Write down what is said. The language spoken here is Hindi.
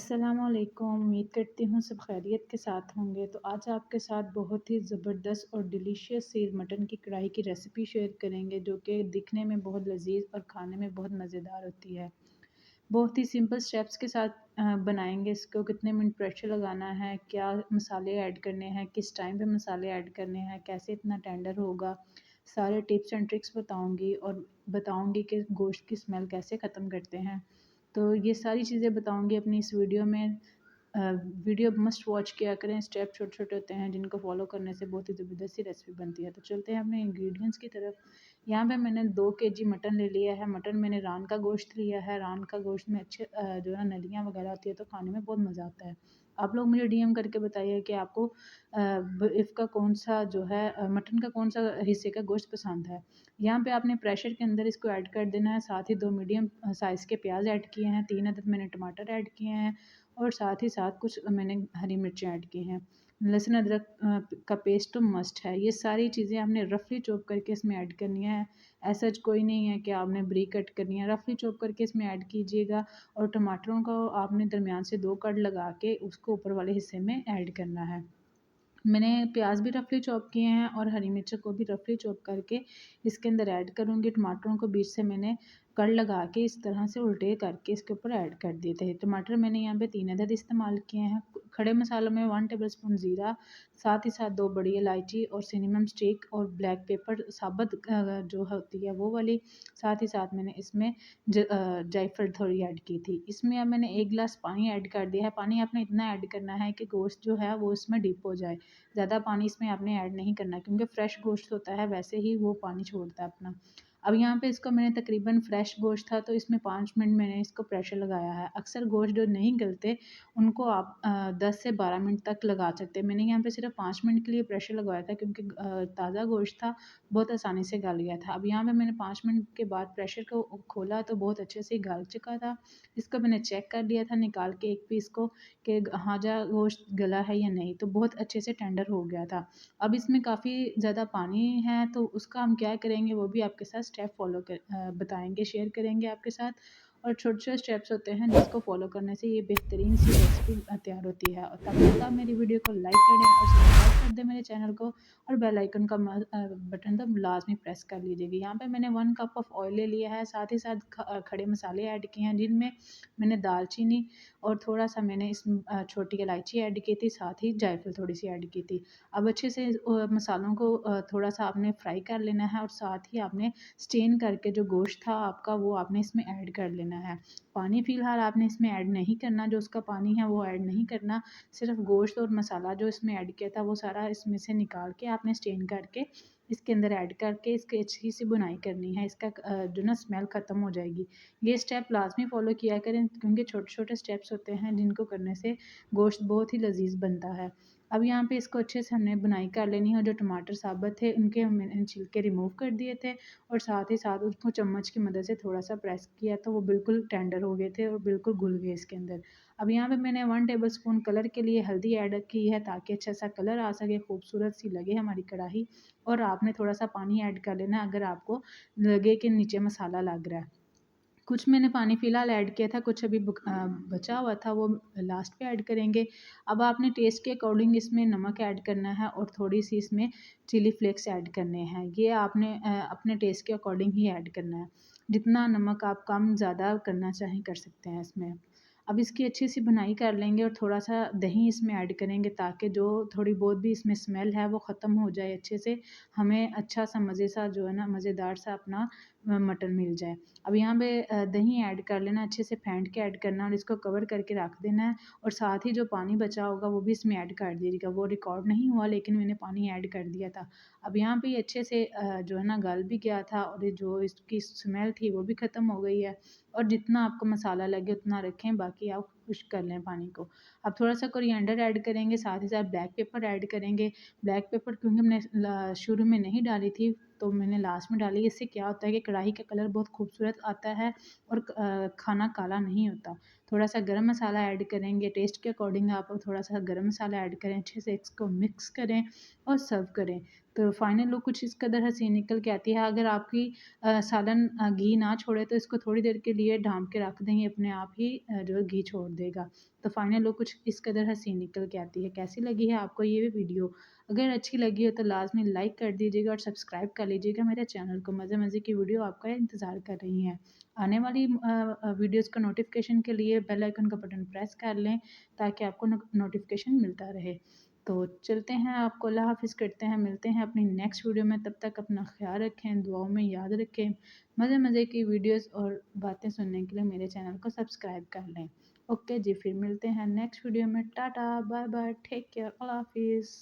अस्सलामुअलैकुम। उम्मीद करती हूँ सब खैरियत के साथ होंगे। तो आज आपके साथ बहुत ही ज़बरदस्त और डिलीशियस सी मटन की कढ़ाई की रेसिपी शेयर करेंगे, जो कि दिखने में बहुत लजीज और खाने में बहुत मज़ेदार होती है। बहुत ही सिंपल स्टेप्स के साथ बनाएंगे इसको। कितने मिनट प्रेशर लगाना है, क्या मसाले ऐड करने हैं, किस टाइम पे मसाले ऐड करने हैं, कैसे इतना टेंडर होगा, सारे टिप्स एंड ट्रिक्स बताऊंगी और बताऊंगी कि गोश्त की स्मेल कैसे ख़त्म करते हैं। तो ये सारी चीज़ें बताऊंगी अपनी इस वीडियो में। वीडियो मस्ट वॉच किया करें। स्टेप छोटे छोटे होते हैं जिनको फॉलो करने से बहुत ही ज़बरदस्त सी रेसिपी बनती है। तो चलते हैं अपने इंग्रेडिएंट्स की तरफ। यहाँ पे मैंने 2 kg मटन ले लिया है। मटन मैंने रान का गोश्त लिया है। रान का गोश्त में अच्छे जो है नलियाँ वगैरह होती है, तो खाने में बहुत मज़ा आता है। आप लोग मुझे डीएम करके बताइए कि आपको बीफ का कौन सा जो है मटन का कौन सा हिस्से का गोश्त पसंद है। यहाँ पे आपने प्रेशर के अंदर इसको ऐड कर देना है। साथ ही 2 मीडियम साइज़ के प्याज ऐड किए हैं, 3 अदद मैंने टमाटर ऐड किए हैं और साथ ही साथ कुछ मैंने हरी मिर्चें ऐड की हैं। लहसुन अदरक का पेस्ट तो मस्ट है। ये सारी चीज़ें आपने रफली चॉप करके इसमें ऐड करनी है। ऐसा कोई नहीं है कि आपने ब्रीक कट करनी है, रफली चॉप करके इसमें ऐड कीजिएगा। और टमाटरों को आपने दरमियान से 2 कट लगा के उसको ऊपर वाले हिस्से में ऐड करना है। मैंने प्याज भी रफली चॉप किए हैं और हरी मिर्च को भी रफली चॉप करके इसके अंदर ऐड करूँगी। टमाटरों को बीच से मैंने कड़ लगा के इस तरह से उल्टे करके इसके ऊपर ऐड कर दिए थे। टमाटर मैंने यहाँ पे 3 अदद इस्तेमाल किए हैं। खड़े मसालों में 1 टेबलस्पून ज़ीरा, साथ ही साथ 2 बड़ी इलायची और सिनेमम स्टिक और ब्लैक पेपर साबुत जो होती है वो वाली। साथ ही साथ मैंने इसमें जायफल थोड़ी ऐड की थी। इसमें अब मैंने 1 गिलास पानी ऐड कर दिया है। पानी आपने इतना ऐड करना है कि गोश्त जो है वो इसमें डिप हो जाए। ज़्यादा पानी इसमें आपने ऐड नहीं करना, क्योंकि फ्रेश गोश्त होता है वैसे ही वो पानी छोड़ता है अपना। अब यहाँ पे इसको मैंने तकरीबन फ्रेश गोश्त था तो इसमें 5 मिनट मैंने इसको प्रेशर लगाया है। अक्सर गोश्त जो नहीं गलते उनको आप 10 से 12 मिनट तक लगा सकते हैं। मैंने यहाँ पे सिर्फ 5 मिनट के लिए प्रेशर लगवाया था, क्योंकि ताज़ा गोश्त था, बहुत आसानी से गल गया था। अब यहाँ पे मैंने 5 मिनट के बाद प्रेशर को खोला तो बहुत अच्छे से गल चुका था। इसको मैंने चेक कर लिया था निकाल के एक पीस को कि हाँ जा गोश्त गला है या नहीं, तो बहुत अच्छे से टेंडर हो गया था। अब इसमें काफ़ी ज़्यादा पानी है, तो उसका हम क्या करेंगे वो भी आपके साथ स्टेप फॉलो बताएंगे, शेयर करेंगे आपके साथ। और छोटे छोटे स्टेप्स होते हैं जिसको फॉलो करने से ये बेहतरीन सी रेसिपी तैयार होती है। और तब तक आप मेरी वीडियो को लाइक करें और सब्सक्राइब कर दें मेरे चैनल को, और बेल आइकन का बटन तो लाजमी प्रेस कर लीजिएगा। यहाँ पे मैंने 1 कप ऑफ ऑयल ले लिया है। साथ ही साथ खड़े मसाले ऐड किए हैं, जिनमें मैंने दालचीनी और थोड़ा-सा मैंने छोटी इलायची ऐड की थी, साथ ही जायफल थोड़ी-सी ऐड की थी। अब अच्छे से मसालों को थोड़ा-सा आपने फ्राई कर लेना है और साथ ही आपने स्टेन करके जो गोश्त था आपका वो आपने इसमें ऐड कर लेना है। पानी फ़िलहाल आपने इसमें ऐड नहीं करना, जो उसका पानी है वो ऐड नहीं करना। सिर्फ़ गोश्त और मसाला जो इसमें ऐड किया था वो सारा इसमें से निकाल के आपने स्टेन करके इसके अंदर ऐड करके इसकी अच्छी सी बुनाई करनी है। इसका जो ना स्मेल ख़त्म हो जाएगी। ये स्टेप लाजमी फ़ॉलो किया करें, क्योंकि छोटे छोटे स्टेप्स होते हैं जिनको करने से गोश्त बहुत ही लजीज बनता है। अब यहाँ पे इसको अच्छे से हमने बुनाई कर लेनी है। और जो टमाटर साबुत थे उनके मैंने छिलके रिमूव कर दिए थे और साथ ही साथ उसको चम्मच की मदद से थोड़ा सा प्रेस किया तो वो बिल्कुल टेंडर हो गए थे और बिल्कुल घुल गए इसके अंदर। अब यहाँ पे मैंने 1 टेबलस्पून कलर के लिए हल्दी ऐड की है, ताकि अच्छा सा कलर आ सके, खूबसूरत सी लगे हमारी कढ़ाई। और आपने थोड़ा सा पानी ऐड कर लेना अगर आपको लगे कि नीचे मसाला लग रहा है। कुछ मैंने पानी फ़िलहाल ऐड किया था, कुछ अभी बचा हुआ था वो लास्ट पे ऐड करेंगे। अब आपने टेस्ट के अकॉर्डिंग इसमें नमक ऐड करना है और थोड़ी-सी इसमें चिली फ्लेक्स ऐड करने हैं। ये आपने अपने टेस्ट के अकॉर्डिंग ही ऐड करना है। जितना नमक आप कम ज़्यादा करना चाहें कर सकते हैं इसमें। अब इसकी अच्छी सी बुनाई कर लेंगे और थोड़ा-सा दही इसमें ऐड करेंगे, ताकि जो थोड़ी बहुत भी इसमें स्मेल है वो ख़त्म हो जाए अच्छे से। हमें अच्छा सा मज़े सा जो है ना मज़ेदार सा अपना मटन मिल जाए। अब यहाँ पे दही ऐड कर लेना, अच्छे से फेंट के ऐड करना और इसको कवर करके रख देना है। और साथ ही जो पानी बचा होगा वो भी इसमें ऐड कर दीजिएगा। वो रिकॉर्ड नहीं हुआ लेकिन मैंने पानी ऐड कर दिया था। अब यहाँ पे ये अच्छे से जो है ना गल भी गया था और ये जो इसकी स्मेल थी वो भी ख़त्म हो गई है। और जितना आपको मसाला लगे उतना रखें, बाकी आप खुश्क कर लें पानी को। अब थोड़ा-सा कोरिएंडर ऐड करेंगे, साथ ही साथ ब्लैक पेपर ऐड करेंगे। ब्लैक पेपर क्योंकि हमने शुरू में नहीं डाली थी, तो मैंने लास्ट में डाली। इससे क्या होता है कि कढ़ाई का कलर बहुत खूबसूरत आता है और खाना काला नहीं होता। थोड़ा सा गरम मसाला ऐड करेंगे, टेस्ट के अकॉर्डिंग आप थोड़ा सा गरम मसाला ऐड करें, अच्छे से इसको मिक्स करें और सर्व करें। तो फाइनल लुक कुछ इस कदर हसीन निकल के आती है। अगर आपकी सालन घी ना छोड़े तो इसको थोड़ी देर के लिए ढाँप के रख दें, ये अपने आप ही जो है घी छोड़ देगा। तो फाइनल लुक कुछ इस कदर हसीन निकल के आती है। कैसी लगी है आपको ये वीडियो? अगर अच्छी लगी हो तो लाज़मी लाइक कर दीजिएगा और सब्सक्राइब कर लीजिएगा मेरे चैनल को। मज़े-मज़े की वीडियो आपका इंतज़ार कर रही हैं। आने वाली वीडियोज़ का नोटिफ़िकेशन के लिए बेल आइकन का बटन प्रेस कर लें ताकि आपको नोटिफ़िकेशन मिलता रहे। तो चलते हैं, आपको अल्लाह हाफ़िज़ करते हैं, मिलते हैं अपनी नेक्स्ट वीडियो में। तब तक अपना ख़्याल रखें, दुआओं में याद रखें। मज़े-मज़े की वीडियोज़ और बातें सुनने के लिए मेरे चैनल को सब्सक्राइब कर लें। ओके जी, फिर मिलते हैं नेक्स्ट वीडियो में। Tata, bye bye, take care, अल्लाह हाफ़िज़।